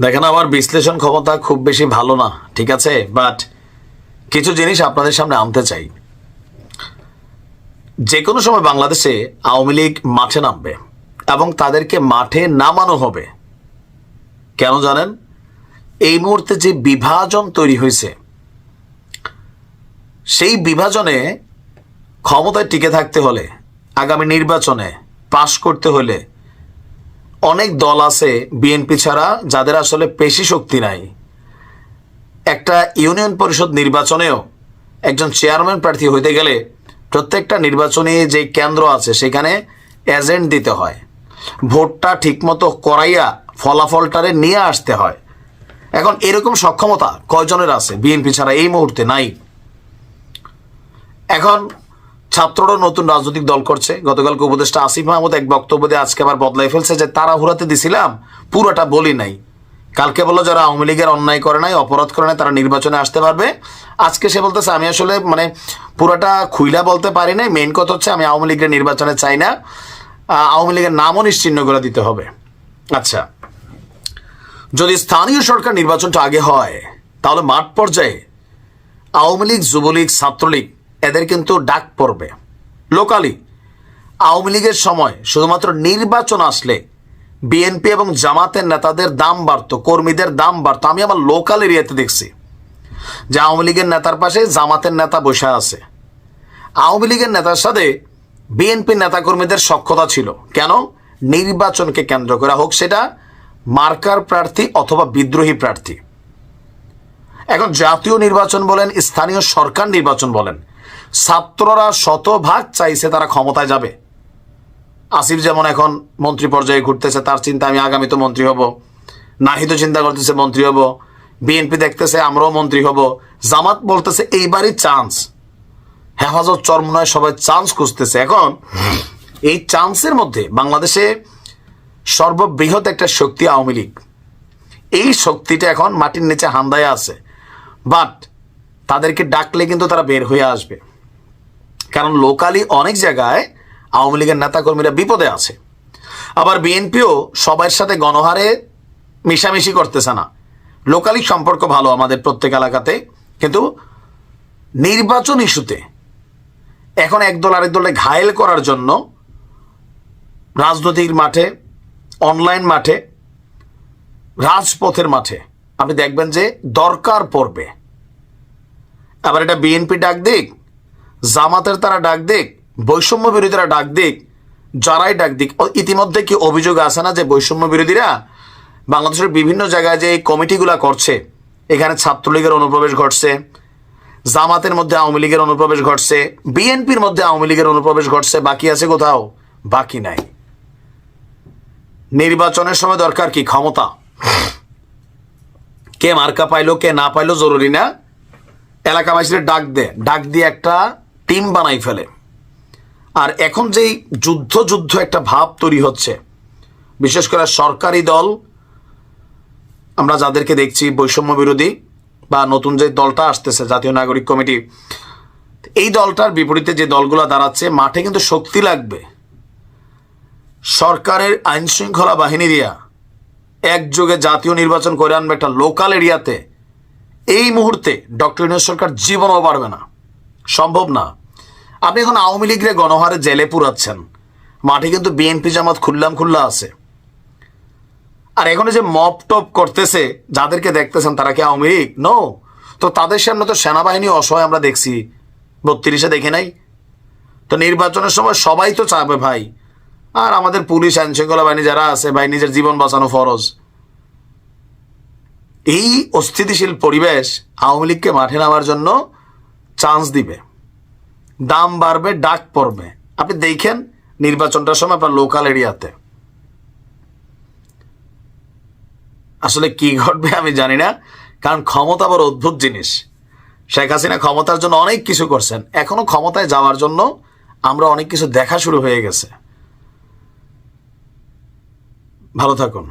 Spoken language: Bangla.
দেখেন, আমার বিশ্লেষণ ক্ষমতা খুব বেশি ভালো না, ঠিক আছে, বাট কিছু জিনিস আপনাদের সামনে আনতে চাই। যে কোনো সময় বাংলাদেশে আওয়ামী লীগ মাঠে নামবে এবং তাদেরকে মাঠে নামানো হবে। কেন জানেন? এই মুহূর্তে যে বিভাজন তৈরি হয়েছে, সেই বিভাজনে ক্ষমতায় টিকে থাকতে হলে, আগামী নির্বাচনে পাশ করতে হলে অনেক দল আছে বিএনপি ছাড়া যাদের আসলে পেশি শক্তি নাই। একটা ইউনিয়ন পরিষদ নির্বাচনেও একজন চেয়ারম্যান প্রার্থী হইতে গেলে প্রত্যেকটা নির্বাচনী যে কেন্দ্র আছে সেখানে এজেন্ট দিতে হয়, ভোটটা ঠিকমতো করাইয়া ফলাফলটারে নিয়ে আসতে হয়। এখন এরকম সক্ষমতা কয়জনের আছে? বিএনপি ছাড়া এই মুহূর্তে নাই। এখন ছাত্ররা নতুন রাজনৈতিক দল করছে। গতকালকে উপদেষ্টা আসিফ মাহমুদ এক বক্তব্য দিয়ে আজকে আবার বদলাই ফেলছে যে তাড়াহুড়াতে দিছিলাম, পুরোটা বলি নাই। কালকে বললো যারা আওয়ামী লীগের অন্যায় করে নাই, অপরাধ করে নাই, তারা নির্বাচনে আসতে পারবে। আজকে সে বলতেছে আমি আসলে পুরোটা খুইলা বলতে পারি নাই, মেইন কথা হচ্ছে আমি আওয়ামী লীগের নির্বাচনে চাই না, আওয়ামী লীগের নামও নিশ্চিহ্ন করে দিতে হবে। আচ্ছা, যদি স্থানীয় সরকার নির্বাচনটা আগে হয় তাহলে মাঠ পর্যায়ে আওয়ামী লীগ, যুবলীগ, ছাত্রলীগ এদের কিন্তু ডাক পড়বে। লোকালি আওয়ামী লীগের সময় শুধুমাত্র নির্বাচন আসলে বিএনপি এবং জামাতের নেতাদের দাম বাড়তো, কর্মীদের দাম বাড়তো। আমি আমার লোকাল এরিয়াতে দেখছি যে আওয়ামী লীগের নেতার পাশে জামাতের নেতা বসে আছে। আওয়ামী লীগের নেতার সাথে বিএনপির নেতাকর্মীদের সখ্যতা ছিল। কেন? নির্বাচনকে কেন্দ্র করে, হোক সেটা মার্কার প্রার্থী অথবা বিদ্রোহী প্রার্থী। এখন জাতীয় নির্বাচন বলেন, স্থানীয় সরকার নির্বাচন বলেন, ছাত্ররা শতভাগ চাইছে তারা ক্ষমতায় যাবে। আসিফ যেমন এখন মন্ত্রী পর্যায়ে ঘুরতেছে, তার চিন্তা আমি আগামী তো মন্ত্রী হব। নাহিদও চিন্তা করতেছে মন্ত্রী হব। বিএনপি দেখতেছে আমরাও মন্ত্রী হব। জামাত বলতেছে এইবারই চান্স। হেফাজত চরমনায় সবাই চান্স খুঁজতেছে। এখন এই চান্সের মধ্যে বাংলাদেশে সর্ববৃহৎ একটা শক্তি আওয়ামী লীগ। এই শক্তিটা এখন মাটির নিচে হান্দায় আছে, বাট তাদেরকে ডাকলে কিন্তু তারা বের হয়ে আসবে। কারণ লোকালি অনেক জায়গায় আওয়ামী লীগের নেতাকর্মীরা বিপদে আছে। আবার বিএনপিও সবার সাথে গণহারে মিশামিশি করতেছে না। লোকালি সম্পর্ক ভালো আমাদের প্রত্যেক এলাকাতে, কিন্তু নির্বাচন ইস্যুতে এখন একদল আরেক দলে ঘায়েল করার জন্য রাজনৈতিক মাঠে, অনলাইন মাঠে, রাজপথের মাঠে আপনি দেখবেন যে দরকার পড়বে। আবার এটা বিএনপি ডাক দিক, জামাতের তারা ডাক দিক, বৈষম্য বিরোধীরা ডাক দিক, যারাই ডাক দিক, ইতিমধ্যে কি অভিযোগ আছে না যে বৈষম্য বিরোধীরা বাংলাদেশের বিভিন্ন জায়গায় যে এই কমিটিগুলা করছে, এখানে ছাত্রলীগের অনুপ্রবেশ ঘটছে, জামাতের মধ্যে আওয়ামী লীগের অনুপ্রবেশ ঘটছে, বিএনপির মধ্যে আওয়ামী লীগের অনুপ্রবেশ ঘটছে। বাকি আছে কোথাও? বাকি নাই। নির্বাচনের সময় দরকার কি? ক্ষমতা। কে মার্কা পাইলো কে না পাইলো জরুরি না, এলাকাবাসীরা ডাক দিয়ে একটা টিম বানাই ফেলে। আর এখন যেই যুদ্ধ একটা ভাব তৈরি হচ্ছে, বিশেষ করে সরকারি দল আমরা যাদেরকে দেখছি বৈষম্য বিরোধী বা নতুন যে দলটা আসতেছে জাতীয় নাগরিক কমিটি, এই দলটার বিপরীতে যে দলগুলো দাঁড়াচ্ছে, মাঠে কিন্তু শক্তি লাগবে। সরকারের আইন শৃঙ্খলা বাহিনী দিয়া একযোগে জাতীয় নির্বাচন করে আনবে একটা লোকাল এরিয়াতে, এই মুহূর্তে ডক্টর ইউনূস সরকার জীবনও পারবে না, সম্ভব না। আপনি এখন আওয়ামী লীগের গণহারে জেলে পুরাচ্ছেন, মাঠে কিন্তু বিএনপি জামাত খুল্লা আছে। আর এখন যে মপ টপ করতেছে যাদেরকে দেখতেছেন তারা কি আওয়ামী লীগ? নো। তো তাদের সামনে তো সেনাবাহিনী অসহায় আমরা দেখছি, 32-এ দেখে নাই? তো নির্বাচনের সময় সবাই তো চাবে ভাই, আর আমাদের পুলিশ আইন শৃঙ্খলা বাহিনী যারা আছে ভাই, নিজের জীবন বাঁচানো ফরজ। এই অস্থিতিশীল পরিবেশ আওয়ামী লীগকে মাঠে নামার জন্য চান্স দিবে, দাম বাড়বে, ডাক পড়বে। আপনি দেখেন নির্বাচনটার সময় আপনার লোকাল এরিয়াতে আসলে কি ঘটবে আমি জানি না, কারণ ক্ষমতা বড় অদ্ভুত জিনিস। শেখ হাসিনা ক্ষমতার জন্য অনেক কিছু করছেন, এখনো ক্ষমতায় যাওয়ার জন্য আমরা অনেক কিছু দেখা শুরু হয়ে গেছে। ভালো থাকুন।